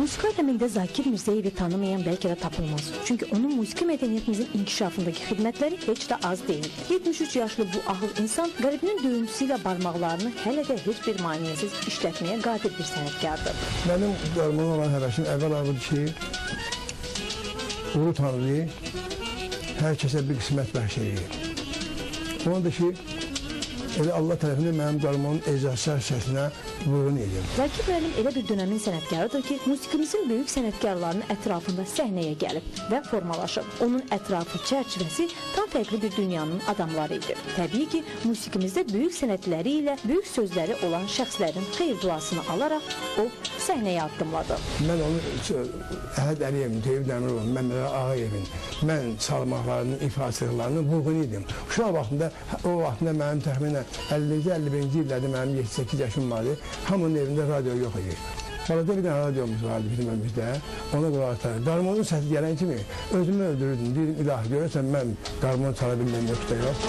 Musika aləmində Zakir Mirzəyevi tanımayan bəlkə də tapılmaz. Çünki onun musiqi mədəniyyətimizin inkişafındakı xidmətləri heç də az deyil. 73 yaşlı bu ahıl insan qəlbinin döyüntüsü ilə barmaqlarını hələ də heç bir maniyəsiz işlətməyə qadir bir sənətkardır. Mənim qarmana olan həvəsim əvvəl budur ki, Ulu Tanrı hər kəsə bir qismət bəxş edir. Onadır ki, elə Allah tərəfində mənim qarmanın ecazsız səsinə vurğun edir. Zakir müəllim elə bir dönəmin sənətkarıdır ki, musiqimizin böyük sənətkarlarının ətrafında səhnəyə gəlib və formalaşıb. Onun ətrafı çərçivəsi tam fərqli bir dünyanın adamları idi. Təbii ki, musiqimizdə böyük sənətləri ilə böyük sözləri olan şəxslərin xeyir duasını alaraq o səhnəyə addımladı. Mən onu Əhəd Əliyevin, Tevhid Əmirovun, Məmməd Ağayevin, mən salmaqlarının, ifasıqlarının vurğun idim. Uşaq vaxtında, o vaxtında mənim təxminən 50-51-ci illərdə mənim 7-8 yaşım vardı. Hamının evində radio yox idi. Balaca bir dənə radiomuz vardı bizim evimizdə. Ona qulaq asardım. Qarmonun səsi gələn kimi özümü öldürürdüm. Deyirdim, ilahi, görürsən mən qarmon çala bilməm yoxsa yox.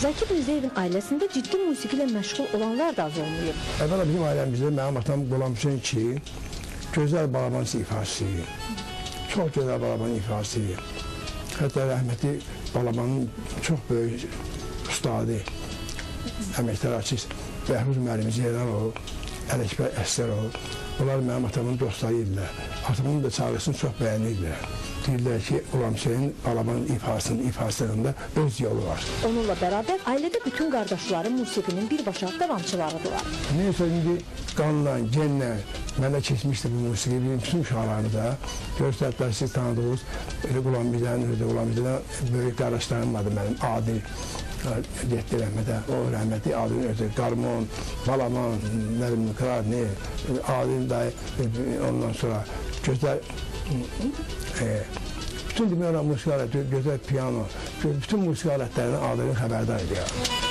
Zakir Mirzəyevin ailəsində ciddi musiqi ilə məşğul olanlar da az olmayıb. Əvvəla bizim ailəmizdə mənim atam Qulam Hüseyn ki, gözəl balaban ifası, çox gözəl balaban ifası. Hətta rəhmətli balabanın çox böyük ustadı, əməkdar artist Bəhruz müəllimi Zeynalov, Ələkbər Əsgərov. Bunlar mənim atamın dostları idilər. Atamın da çağrısını çox bəyənirlər. Deyirlər ki, Qulam Hüseyin balabanın ifasında öz yolu var. Onunla bərabər ailədə bütün qardaşları musiqinin birbaşa davamçılarıdırlar. Neyse indi qanla, genlə mənə keçmişdi bu musiqi. Bütün uşaqlarımıza göstərdilər, siz tanıdığınız Qulam Mirzənin özü, Qulam Mirzədən böyük qardaşlarım vardı mənim, Adil. getdi rəhmətə. O rəhməti adını özü, qarmon, balaman, nə bilim, klarni, adını dayı, ondan sonra gözəl, bütün demək olar musiki alət, gözəl piano, bütün musiki alətlərinin adını xəbərdar edir.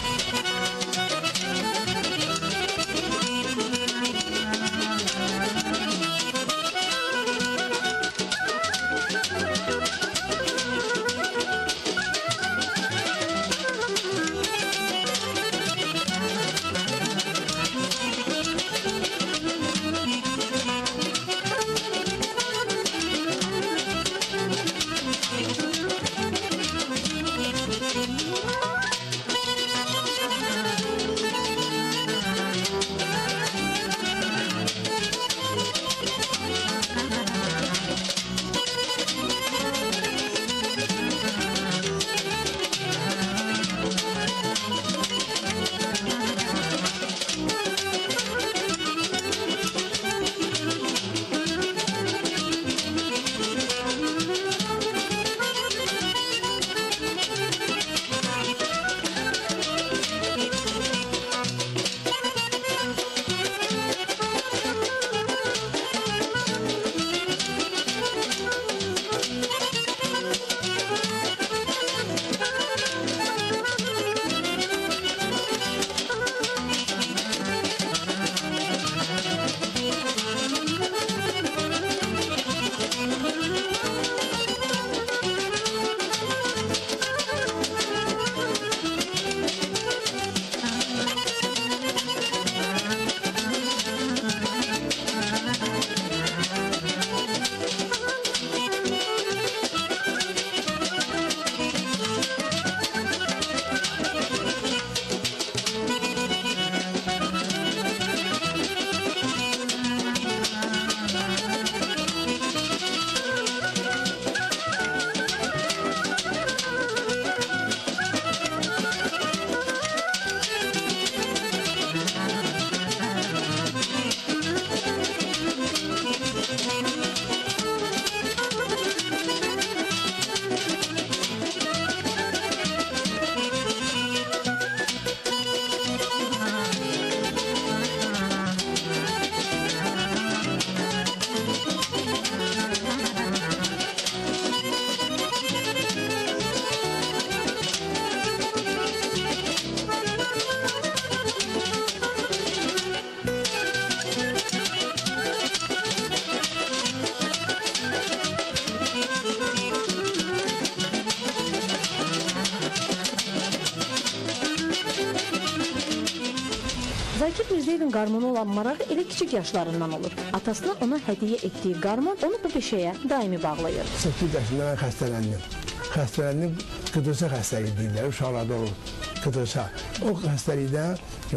Zakir Mirzəyevin qarmona olan marağı elə kiçik yaşlarından olur. Atasına ona hədiyyə etdiyi qarmon onu bu peşəyə daimi bağlayır. 8 yaşında mən xəstələndim. Xəstələndim, qıdırsa xəstəliyi deyirlər, uşaqlarda olur, qıdırsa. O xəstəlikdən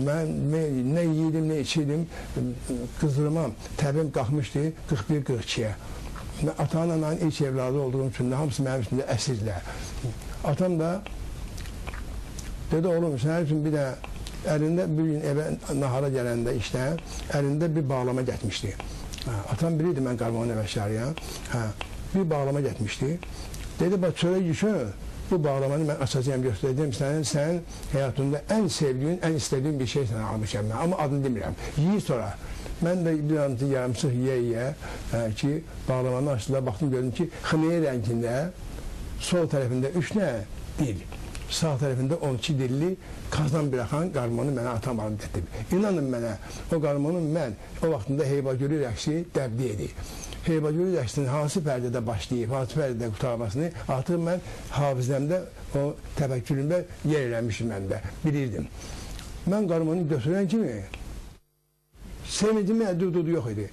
mən nə yedim, nə içirdim, qızdırmam, təbim qalxmışdı 41-42-yə. Atanın ananın ilk evladı olduğum üçün də hamısı mənim üstündə əsirlər. Atam da dedi, oğlum, sənin üçün bir də əlində bir gün evə nahara gələndə işdən, əlində bir bağlama getmişdi. Atam bilirdi mən qarmonun əvəşarıyam. Bir bağlama getmişdi. Dedi, bax, çörək yükün, bu bağlamanı mən açacağım, göstərəcəm. Sənin həyatında ən sevdiyin, ən istədiyin bir şey sənə almışam mən. Amma adını demirəm. Yiyir sonra. Mən də bir an yarımsıq yiyə ki, bağlamanı açdılar, baxdım, gördüm ki, xınıya rəngində sol tərəfində 3 nə dil. Sağ tərəfində 12 dilli qazdan bıraxan qarmonu mənə atam alıb gətirdi. İnanın mənə, o qarmonu mən o vaxtında Heybagörü rəqsi dəbdi edir. Heybagörü rəqsinin hansı pərdədə başlayıb, hansı pərdədə qutarmasını artıq mən hafizəmdə, o təfəkkürümdə yer eləmişim məndə, bilirdim. Mən qarmonu götürən kimi sevincimin ədud yox idi.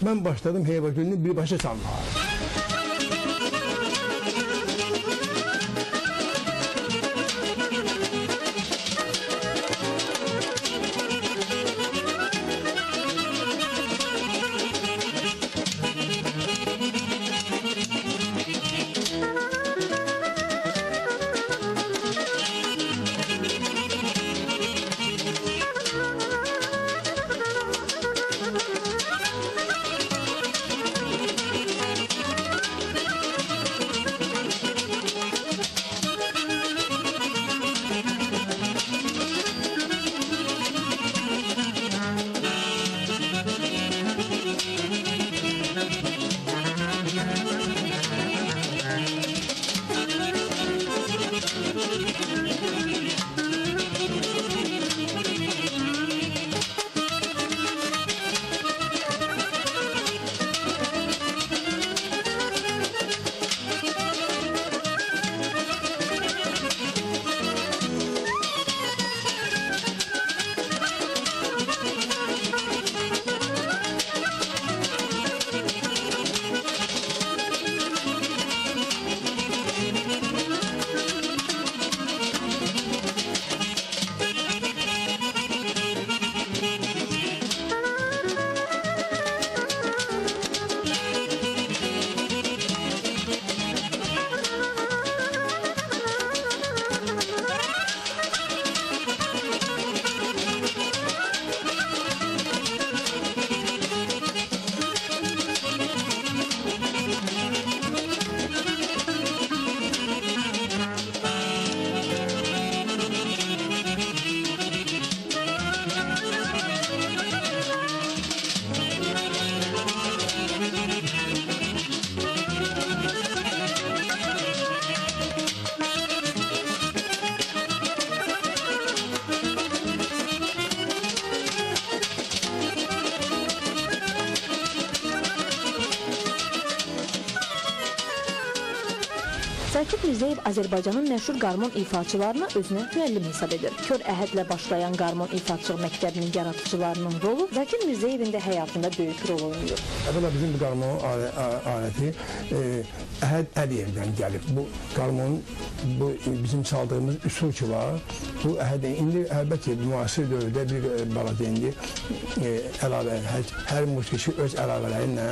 Mən başladım Heybagörünü birbaşa çalmağa. Zakir Mirzəyev Azərbaycanın məşhur qarmon ifaçılarına özünə müəllim hesab edir. Kör Əhədlə başlayan qarmon ifaçılıq məktəbinin yaradıcılarının rolu Zakir Mirzəyevin də həyatında böyük rol oynayır. Əvvəla bizim bu qarmon aləti Əhəd Əliyevdən gəlib. Bu qarmon, bu bizim çaldığımız üsul ki var, bu Əhəd, indi əlbəttə müasir dövrdə bir balaca indi əlavə, hər musiqi öz əlavələri ilə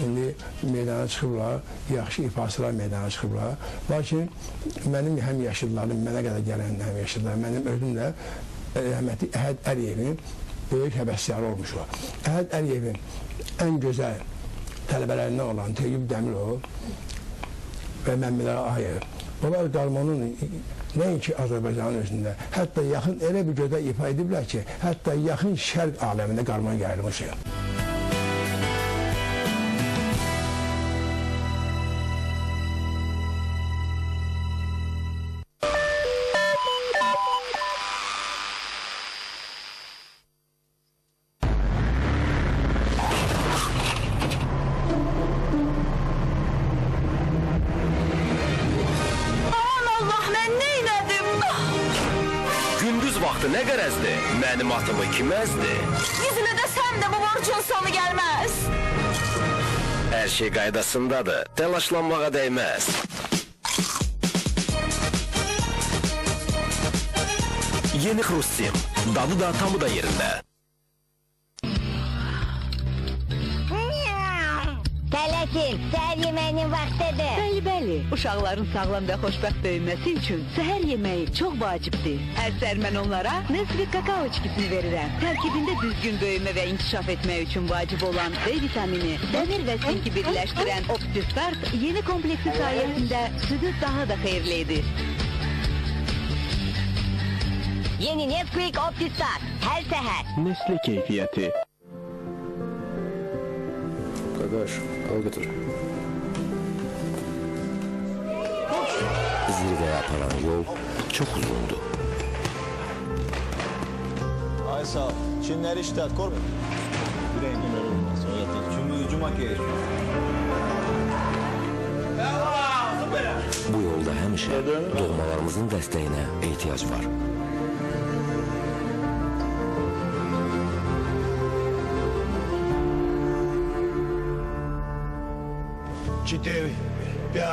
indi meydana çıxıblar, yaxşı ifaçılar meydana çıxıblar. Lakin mənim həm yaşlılarım, mənə qədər gələn həm yaşlılarım, mənim özüm də rəhmətli Əhəd Əliyevin böyük həvəskarı olmuşlar. Əhəd Əliyevin ən gözəl tələbələrindən olan Teyyub Dəmirov və Məmmədə Ayev. Onlar qarmonun nəinki Azərbaycanın özündə, hətta yaxın elə bir gözəl ifa ediblər ki, hətta yaxın şərq aləmində qarmon yayılmışıq. Vaxtı nə qərəzdir, mənim atımı kim əzdi? Yüzünə də sən də bu borcun sonu gəlməz. Hər şey qaydasındadır, təlaşlanmağa dəyməz. Yeni Xrustim, dadı da tamı da yerində. Tələsin, səhər yeməyinin vaxtıdır. Bəli, uşaqların sağlam və xoşbəxt böyüməsi üçün səhər yeməyi çox vacibdir. Hər səhər mən onlara Nesvik kakao çikisini verirəm. Tərkibində düzgün böyümə və inkişaf etmək üçün vacib olan D vitamini, dəmir və zinki birləşdirən OptiStart yeni kompleksi sayəsində südü daha da xeyirli edir. Yeni Nesquik OptiStart, hər səhər. Nesle keyfiyyəti. Qaqaş, al götür. Zirveye aparan yol çok uzundu. Ay sağ ol. Çinler iştahat korkma. Yüreğinden olmaz. Cuma geç. Bu yolda həmişə doğmalarımızın dəstəyinə ehtiyac var. 4, 5.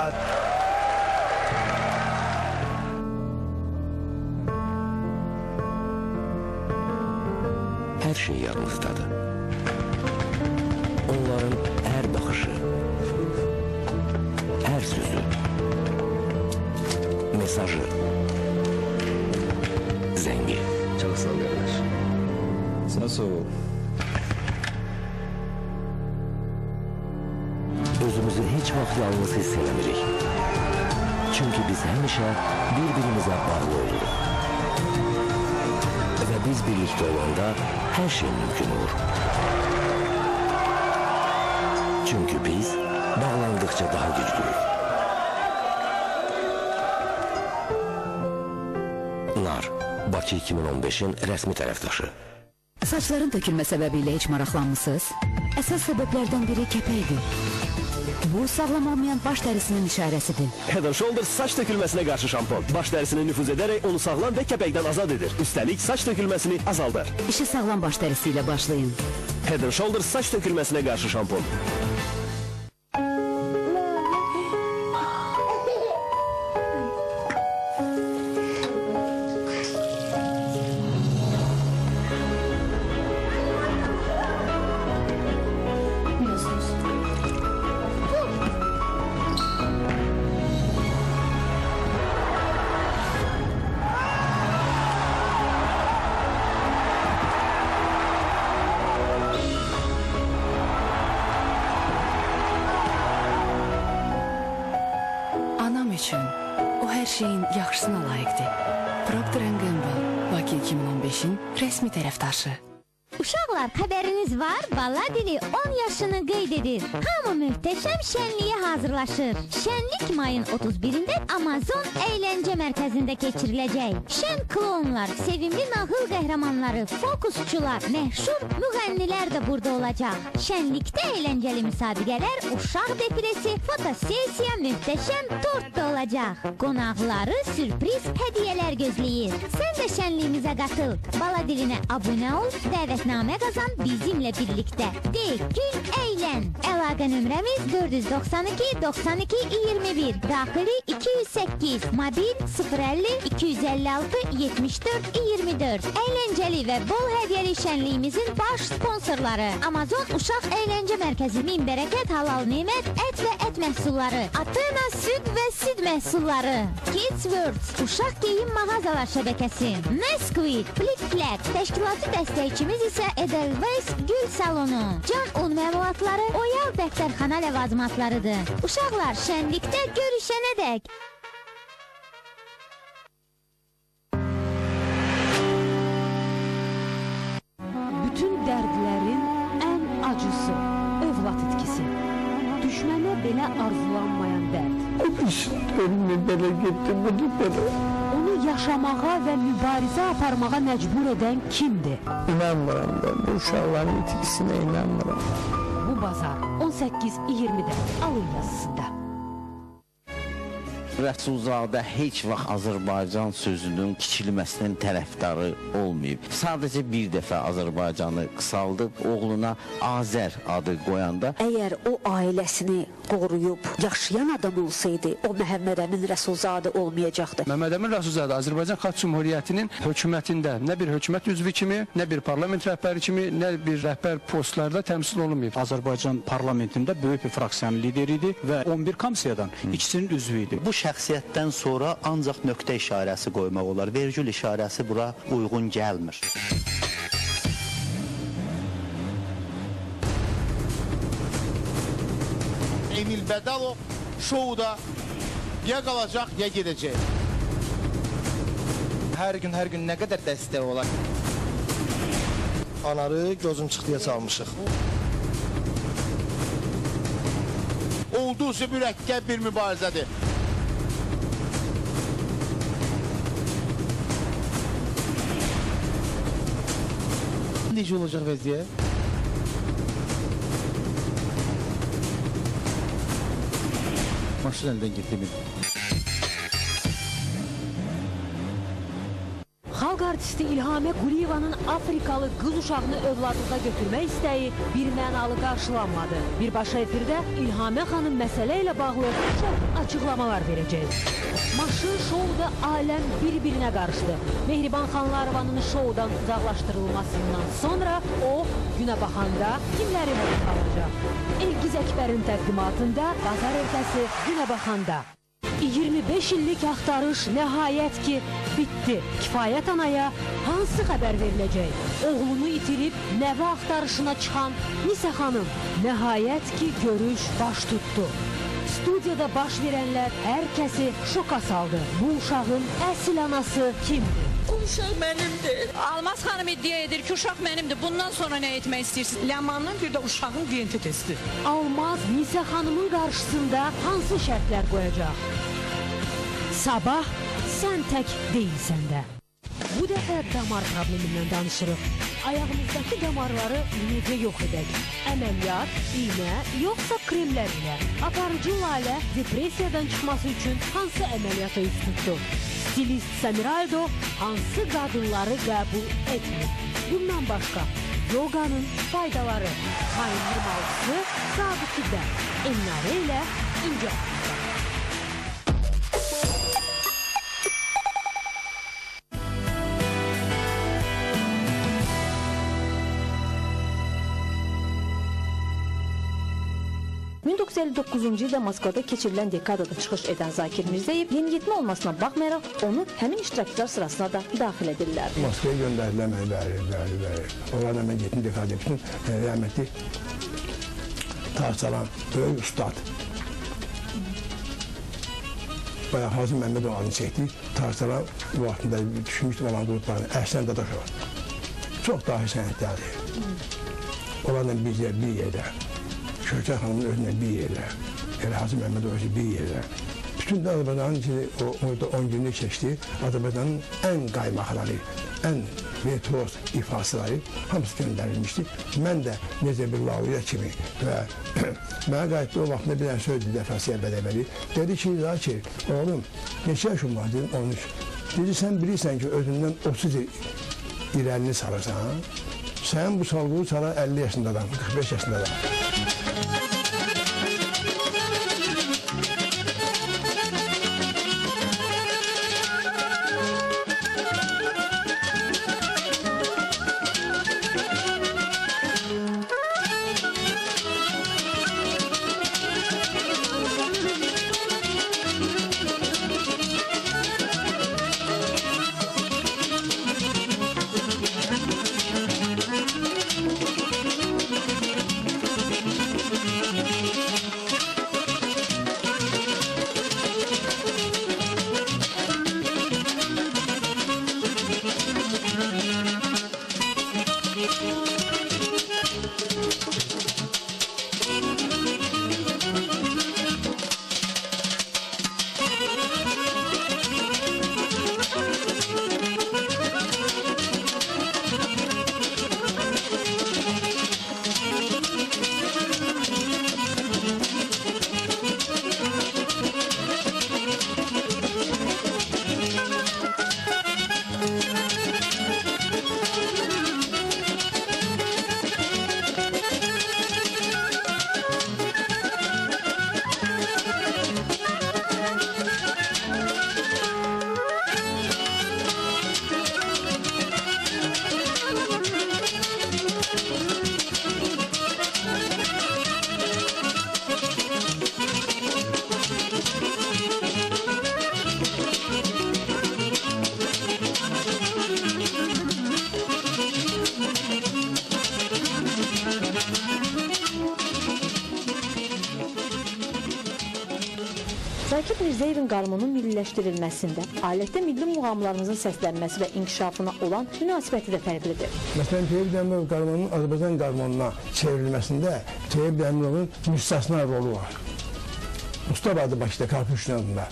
Her şey yanınızdadır. Onların her bakışı, her sözü, mesajı, zengin. Çok sağ ol kardeş. Sağ ol. Özümüzü hiç vaxt yalnız hiss eləmirik. Çünkü biz həmişə bir-birimizə bağlı oluruq. Ve biz birlikte olanda her şey mümkün olur. Çünkü biz bağlandıkça daha güçlüyüz. NAR, Bakı 2015'in rəsmi tərəfdaşı. Saçların tökülmə səbəbiyle heç maraqlanmısınız? Əsas səbəblərdən biri kəpəkdir. Bu sağlam olmayan baş dərisinin işarəsidir. Head & Shoulders saç tökülməsinə qarşı şampon. Baş dərisini nüfuz edərək onu sağlam və kəpəkdən azad edir. Üstəlik saç tökülməsini azaldır. İşi sağlam baş dərisi ilə başlayın. Head & Shoulders saç tökülməsinə qarşı şampon. Üçün o hər şeyin yaxşısına layiqdir. Procter & Gamble, Bakı 2015-in rəsmi tərəfdaşı. Uşaqlar, xəbəriniz var? Bala dili 10 yaşını qeyd edir. Hamı möhtəşəm şənliyə hazırlaşır. Şənlik mayın 31-də Amazon əyləncə mərkəzində keçiriləcək. Şən klonlar, sevimli nağıl qəhrəmanları, fokusçular, məşhur müğənnilər də burada olacaq. Şənlikdə əyləncəli müsabiqələr, uşaq defilesi, fotosesiya, möhtəşəm tort da olacaq. Qonaqları sürpriz hədiyyələr gözləyir. Sən də şənliyimizə qatıl. Bala dilinə abunə ol, dəvətnamə qazan bizimlə birlikdə. De, gül, əylən. Əlaqə nömrəmiz 492 92 21, daxili 208, mobil 050 256 74 24. Əyləncəli və bol hədiyyəli şənliyimizin baş sponsorları Amazon Uşaq Əyləncə Mərkəzi, Min Bərəkət, Halal Nemət, ət və ət məhsulları, Atena süd və süd məhsulları, Kids World, Uşaq Geyim Mağazalar şəbəkəsi, Nesquik, Flick Flag, təşkilatı dəstəkçimiz isə Edelweiss Gül Salonu, Can Un məmulatları, Oyal Dəftərxana ləvazimatlarıdır. Uşaqlar, şənlikdə görüşənədək. Bütün dərdlərin ən acısı övlad itkisi. Düşmənə belə arzulanmayan dərd. Ölümü belə getdi, budur belə. Onu yaşamağa və mübarizə aparmağa məcbur edən kimdir? İnanmıram ben, bu uşaqların itkisinə inanmıram. Bu bazar 18:20-də Alın yazısında. Rəsulzadə heç vaxt Azərbaycan sözünün kiçilməsinin tərəfdarı olmayıb. Sadəcə bir dəfə Azərbaycanı qısaldıb, oğluna Azər adı qoyanda... Əgər o ailəsini qoruyub, yaşayan adam olsaydı, o Məhəmməd Əmin Rəsulzadə olmayacaqdı. Məhəmməd Əmin Rəsulzadə Azərbaycan Xalq Cümhuriyyətinin hökumətində nə bir hökumət üzvü kimi, nə bir parlament rəhbəri kimi, nə bir rəhbər postlarda təmsil olunmayıb. Azərbaycan parlamentində böyük bir fraksiyanın lideri idi və 11 komissiyadan ikisinin üzvü idi. Bu şəxsiyyətdən sonra ancaq nöqtə işarəsi qoymaq olar. Vergül işarəsi bura uyğun gəlmir. Emil Bədalov şouda ya qalacaq, ya gedəcək. Hər gün nə qədər dəstək olar. Anarı gözüm çıxdıya çalmışıq. Olduqca mürəkkəb bir mübarizədir. Necə olacaq vəziyyət? Maşın əldən getdi. Xalq artisti İlhamə Quliyevanın Afrikalı qız uşağını övladlığa götürmək istəyi bir mənalı qarşılanmadı. Birbaşa efirdə İlhamə xanım məsələ ilə bağlı çox açıqlamalar verəcək. Maşın şouda aləm bir-birinə qarışdı. Mehriban Xanlarovanın şoudan uzaqlaşdırılmasından sonra o günə baxanda kimlərin əli qalacaq? Elgiz Əkbərin təqdimatında bazar ertəsi günə baxanda. 25 illik axtarış nəhayət ki bitdi. Kifayət anaya hansı xəbər veriləcək? Oğlunu itirib nəvə axtarışına çıxan Nisə xanım nəhayət ki görüş baş tutdu. Studiyada baş verənlər hər kəsi şoka saldı. Bu uşağın əsl anası kimdir? O uşaq mənimdir. Almaz xanım iddia edir ki, uşaq mənimdir. Bundan sonra nə etmək istəyirsiniz? Ləmanın bir də uşağın identitesidir. Almaz Nisə xanımın qarşısında hansı şərtlər qoyacaq? Sabah sən tək deyilsən də. Bu dəfə damar problemindən danışırıq. Ayağımızdakı damarları necə yox edək? Əməliyyat, iynə, yoxsa kremlər ilə? Aparıcı Lalə depressiyadan çıxması üçün hansı əməliyyata üst tutdu? Stilist Samiraldo hansı qadınları qəbul etmir? Bundan başqa, yoganın faydaları. Ayın 26-sı saat 2-də Elnarə ilə İncə. ...1959-cu ildə Moskvada keçirilən dekadada çıxış edən Zakir Mirzəyev yeniyetmə olmasına baxmayaraq onu həmin iştirakçılar sırasına da daxil edirlər. Moskvaya göndərilən bəli. Onlarla mən 7 dekada etmişdim. Rəhmətli Tarsalan, böyük ustad. Bayağı Hazım Məmmədov adını çəkdi. Tarsalan bu vaxtında düşünmüşdüm olan qruplarını. Əhsən Dadaşov. Çox dahi sənətlərdir. Onlarla bir yerdə. Şöhrət xanımın özünə bir yerdə. Hacı Məhəmmədov özü bir yerdə. Bütün də Azərbaycanın orada 10 günlük keçdi. Azərbaycanın ən qaymaqları, ən virtuoz ifaçıları hamısı göndərilmişdi. Mən də necə bir laureat kimi və mənə qayıtdı o vaxtında bir dənə söz dedi Əfrasiyə Bədəbəli. Dedi ki, Zakir, oğlum, neçə yaşın var? Dedim, 13. Dedi, sən bilirsən ki, özündən 30 il irəlini salırsan. Sən bu salğığı sala 50 yaşındadan, 45 yaşındadan. Zakir Mirzəyevin qarmonun milliləşdirilməsində alətdə milli muğamlarımızın səslənməsi və inkişafına olan münasibəti də fərqlidir. Məsələn, Teyyib Dəmirov qarmonunun Azərbaycan qarmonuna çevrilməsində Teyyib Dəmirovun müstəsna rolu var. Mustafa adı Bakıda, Karpuşun adında.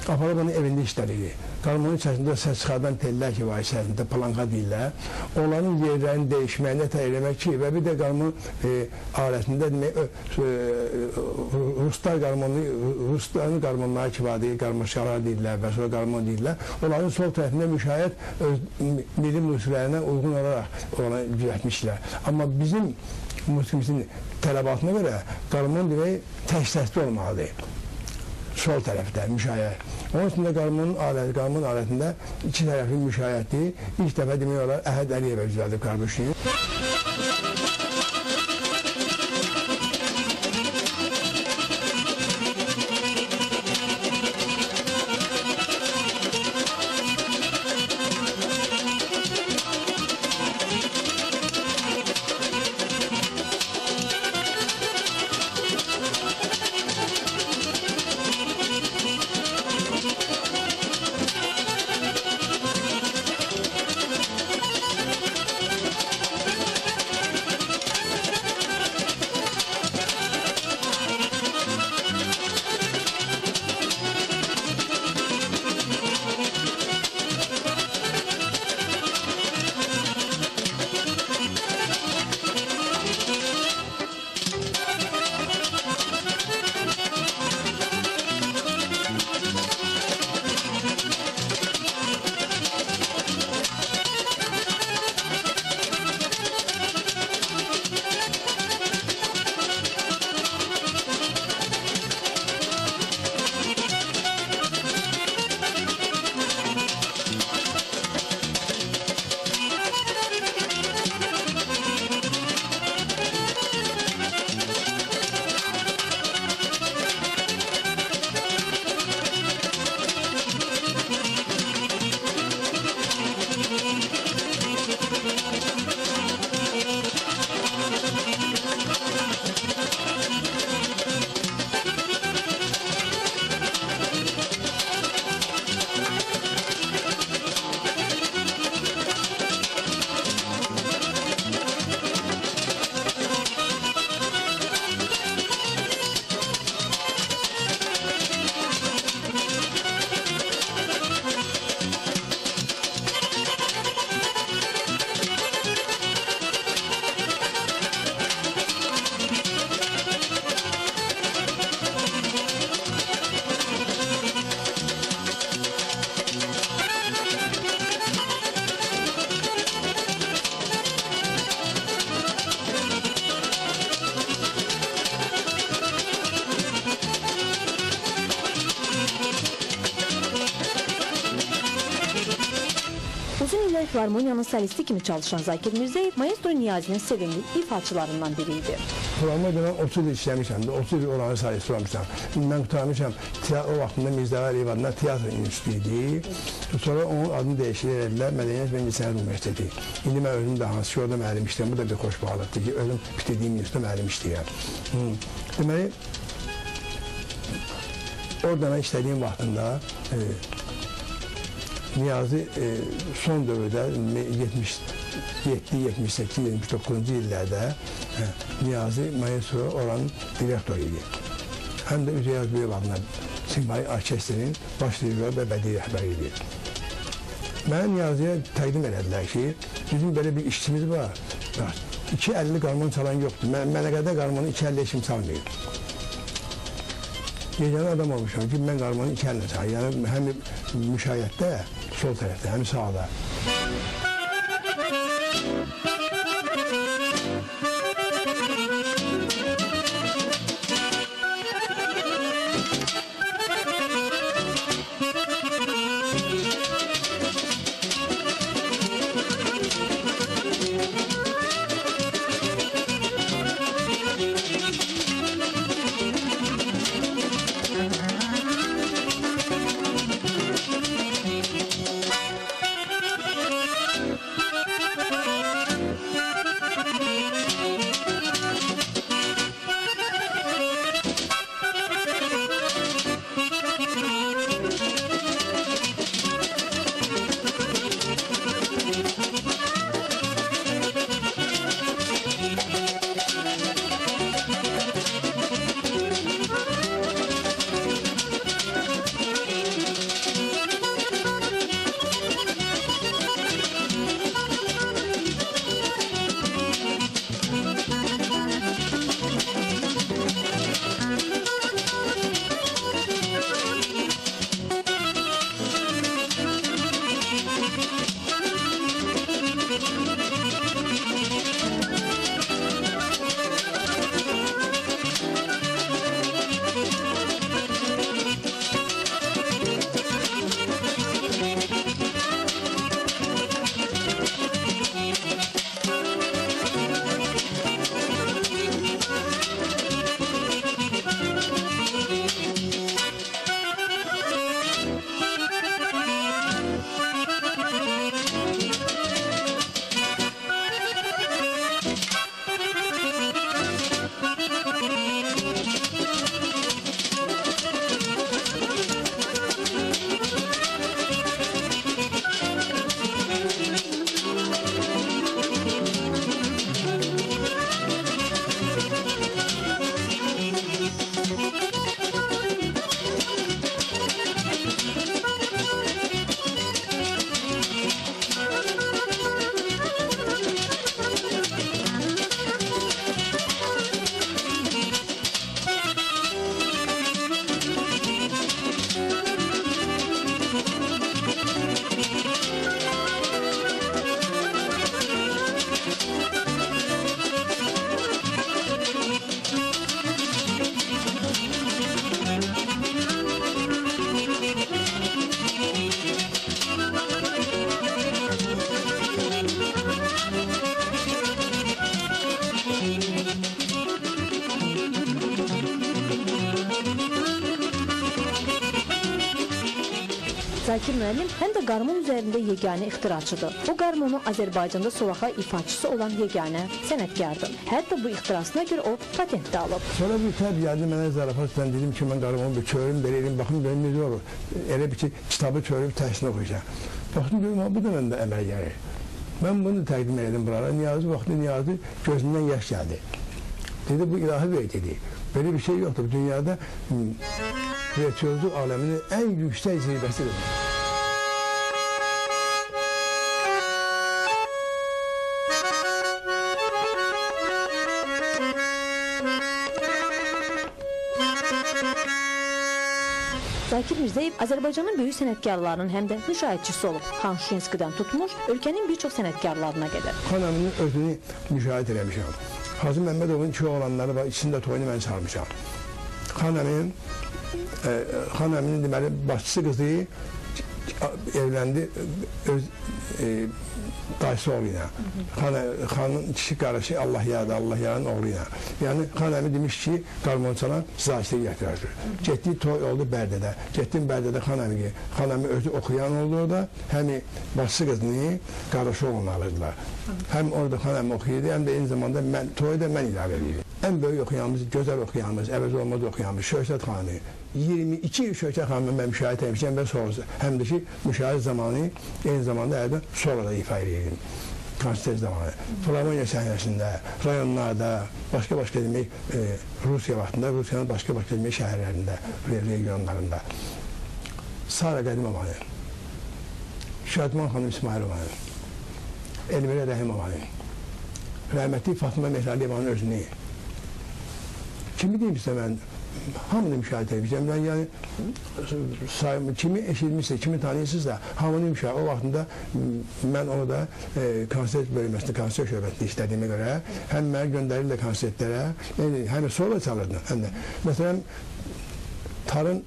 Aparıb onun evində işləridir. Qarmonun içərisində səs çıxardan tellər ki var içərisində, planka deyirlər. Onların yerlərini dəyişməyini eləmək ki, və bir də qarmon alətində Rusların qarmonları ki var deyir, qarmaşqalar deyirlər və sonra qarmon deyirlər. Onların sol tərəfində müşahiyyət milli musiqilərinə uyğun olaraq ona düzəltmişlər. Amma bizim musiqimizin tələbatına görə qarmon demək tək səsli olmalıdır. Sol tərəfdə müşayiət. Onun üstündə qarmon alətində iki tərəfli müşayiətdir. İlk dəfə demək olar Əhəd Əliyevə düzəldib Karpuşunu. Milli Filarmoniyanın solisti kimi çalışan Zakir Mirzəyev maestro Niyazinin sevimli ifaçılarından biri idi. Filarmoniyadan 30 il işləmişəm, 30 il oranı solisti olmuşam. Mən qurtarmışam, o vaxtında Mirzə Əliyev adına teatr institutu idi. Sonra onun adını dəyişir edilər, Mədəniyyət və İncəsənət Universiteti. İndi mən özüm də hansı ki, orada müəllim işləyəm, bu da bir xoş bağlıqdır ki, özüm bitirdiğim institutda müəllim işləyəm. Deməli, orada mən işlədiyim vaxtında Niyazi son dövrdə 77, 78, 79-cu illərdə Niyazi maestro oranın direktoru idi. Həm də Üzeyir Özbeyev adına Simai Orkestrinin baş dirigör və bədii rəhbəri idi. Mənə Niyaziyə təqdim edədilər ki, bizim belə bir işçimiz var. 2.50 qarmon çalan yoxdur. Mənə qədər qarmonu 2.50 işim çalmıyor. Yeganə adam olmuşam ki, mən qarmonu 2.50 çalır. Yəni, həm müşahiyyətdə, sol tərəfdə, həm sağda. Zakir müəllim həm də qarmon üzərində yeganə ixtiraçıdır. O qarmonu Azərbaycanda solaxa ifaçısı olan yeganə sənətkardır. Hətta bu ixtirasına görə o patent də alıb. Sonra bir təb gəldi mənə zarafatla dedim ki, mən qarmonu bir çörüm, belə edim, baxım görüm necə olur. Elə bir ki, kitabı çörüm təhsinə qoyacaq. Baxdım görüm, bu da məndə əməl gəlir. Mən bunu təqdim edim buralara. Niyazi vaxtı Niyazi gözündən yaş gəldi. Dedi, bu ilahi bey dedi. Böyle bir şey yoktur. Dünyada virtüözlük aleminin en yüksek zirvesidir. Zakir Mirzəyev Azərbaycanın böyük sənətkarlarının həm də müşahidçisi olub. Xan Şuinskidən tutmuş, ölkənin bir çox sənətkarlarına qədər. Xan əminin özünü müşahid eləmişəm. Hacı Məmmədovun iki oğlanları var, içində toyunu mən çalmışam. Xan əminin deməli başçısı qızı evləndi, öz dayısı oğlu ilə. Xanın kişi qarışı Allah yaranın oğlu ilə. Yəni xan əmi demiş ki, qarmon çalan zahisi gətirir. Getdi toy oldu Bərdədə. Getdim Bərdədə xan əmi özü oxuyan oldu orada. Həm bacısı qızını qardaşı oğlunu alırdılar. Həm orada xan əmi oxuyurdu, həm də eyni zamanda toyda mən idarə edirdim. Ən böyük oxuyanımız, gözəl oxuyanımız, əvəz olmaz oxuyanımız Şövkət xanı. 22 il Şövkət xanımı mən müşahidə etmişəm və sonra həm də ki, müşahidə zamanı eyni zamanda əldə sonra da ifa edirdim. Konsertlər zamanı. Filarmoniya səhnəsində, rayonlarda, başqa demək, Rusiya vaxtında, Rusiyanın başqa demək şəhərlərində, regionlarında. Sara Qədimovanı, Şadman xanım İsmailovanı, Elmirə Rəhimovanı, rəhmətli Fatma Mehraliyevanın özünü. Kimi deyim sizə mən? Hamını müşahidə edəcəm. Yəni, kimi eşitmişsə, kimi tanıyırsınızsa, hamını müşahidə. O vaxtında mən orada konsert bölməsində, konsert şöbətdə işlədiyimə görə həm mənə göndərirlər konsertlərə, həm də sonra çalırdım. Məsələn, Tarın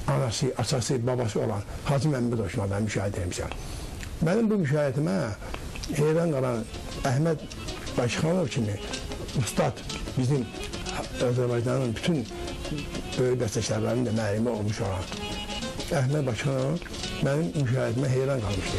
anası, asası, babası olan Hacı Məmməd Osman'dan müşahidə etmişəm. Mənim bu müşahidəmə heyran qalan Əhməd Başxanov kimi ustad bizim Azərbaycanın bütün böyük bəstəkarlarının da müəllimi olmuş olan Əhməd Başxanov mənim müşahidəmə heyran qalmışdı.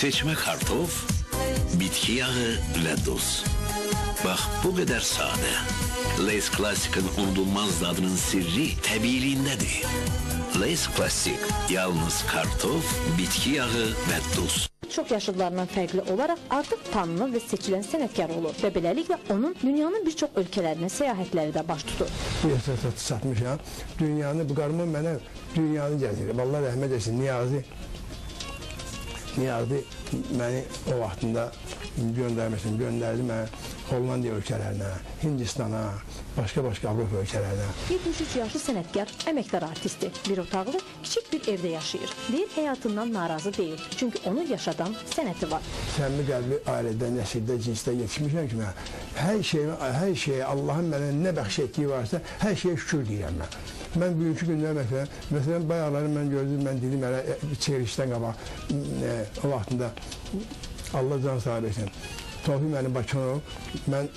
Seçme kartof, bitki yağı ve duz. Bak bu kadar sade. Lay's Classic'in unutulmaz tadının sirri təbiiliğindedir. Lay's Classic, yalnız kartof, bitki yağı ve tuz. Çox yaşlılarından fərqli olaraq artıq tanınan və seçilən sənətkar olur və beləliklə onun dünyanın bir çox ölkələrinə səyahətləri də baş tutur. Bu yaşda satmışam. Dünyanı, bu qarımın mənə dünyanı gəzirir. Vallahi rəhmət etsin, Niyazi məni o vaxtında göndərdi mənə Hollandiya ölkələrinə, Hindistana, başqa Avropa ölkələrinə. 73 yaşlı sənətkar, əməkdar artisti, bir otaqlı, kiçik bir evdə yaşayır. Deyir, həyatından narazı deyil, çünki onu yaşadan sənəti var. Səmimi qəlbli ailədə, nəsildə, cinsdə yetişmişəm ki, mən hər şeyə Allahın mənə nə bəxş etdiyi varsa, hər şeyə şükür deyirəm mən. Mən bugünkü gündə məsələn, bayaqları mən gördüm, mən dedim, çevirişdən qabaq, o vaxtında Allah can sahib etsin. Tofiq mənim Bakıxanov, mən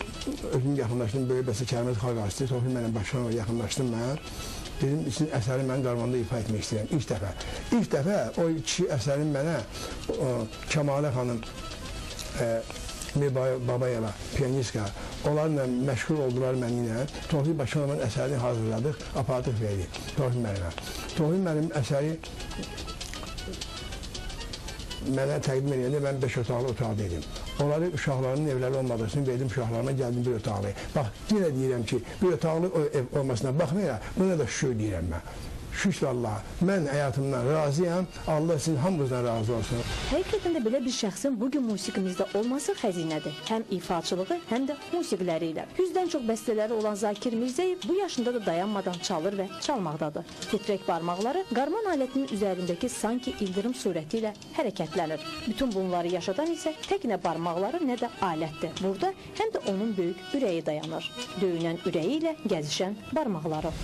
özüm yaxınlaşdım, böyük bəstə Kəlməz xalq artisti, Tofiq mənim Bakıxanov yaxınlaşdım mən. Dedim, sizin əsəri mən Qarmanda ifa etmək istəyirəm, ilk dəfə. İlk dəfə o iki əsərin mənə Kəmalə xanım, Mirbayə Babayeva, piyanistka, onlarla məşğul oldular mənimlə. Tofiq Bakıxanovun əsərini hazırladıq, apardıq verdik Tofiq mənimə. Tofiq mənim əsəri mənə təqdim edəndə mən 5 otaqlı otaq dedim. Onları uşaqlarının evləri olmadığı üçün verdim uşaqlarına, gəldim bir otaqlı. Bax, yenə deyirəm ki, bir otaqlı ev olmasına baxmayaraq, buna da şükür deyirəm mən. Şükür Allah, mən həyatımdan razıyam, Allah sizin hamınızdan razı olsun. Həqiqətən də belə bir şəxsin bugün musiqimizdə olması xəzinədir. Həm ifaçılığı, həm də musiqiləri ilə. 100-dən çox bəstələri olan Zakir Mirzəyev bu yaşında da dayanmadan çalır və çalmaqdadır. Titrək barmaqları qarman alətinin üzərindəki sanki ildırım surəti ilə hərəkətlənir. Bütün bunları yaşadan isə tək nə barmaqları, nə də alətdir. Burada həm də onun böyük ürəyi dayanır. Döyünən ürəyi ilə gəzişən barmaqları.